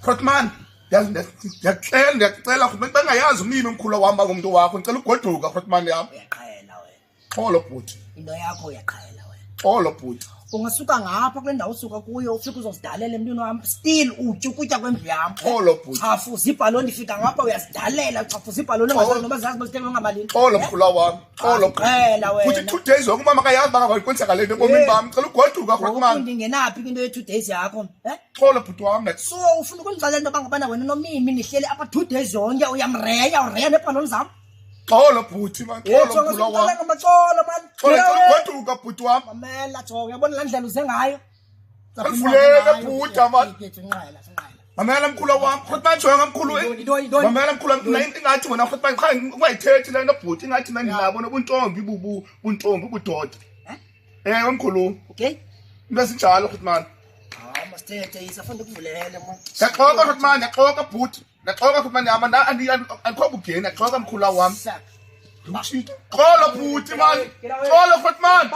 Khotman, ndiyacela bengayazi umnini umkhulu wam ngumntu wakho, ndicela ugoduka Khotman yam. Uyaqhela wena. Xolo bhuti. Into yakho uyaqhela wena. Xolo bhuti. Ungasuka ngapha kule ndawo usuka kuyo ufike uzozidalela emntwini wam still utya ukutya kwendlu yam. Xolo bhuti. Chafuza ibhaloni ifika ngapha uyazidalela uchafuza ibhaloni ungazazi noba zazi bazithengwe ngamalini. Xolo mkhulu wam. Xolo qhela wena. Futhi 2 days ngoku mama kayazi banga kwenzeka lento ebomini bam. Ndicela ugoduka Khotman. Ndingenaphi into ye2 days yakho? Xolo bhuti wam. So ufuna ukundixelela into bangabana wena nomimi nihleli apha 2 days yonke ureya nebhaloni zam. Xolo bhuti man. Xolo mkhulu wam. Xolo man. Goduka bhuti wam. Mamela jonga yabona la ndlela uze ngayo. Avulele bhuti man. Mamela mkhulu wam. Khotman jonga mkhulu. Mamela mkhulu ingathi wena Khotman cha ungayithethi lento bhuti ingathi nandinabo nobuntombi buntombi budoda. Mkhulu. Okay. Into esinjalo Khotman. Masithethe isafunda ukuvulele man. Yaxoka Khotman, yaxoka bhuti. Yaxoka Khotman yam andikho bugeni, yaxoka mkhulu wam. Xolo bhuti man. Xolo Khotman.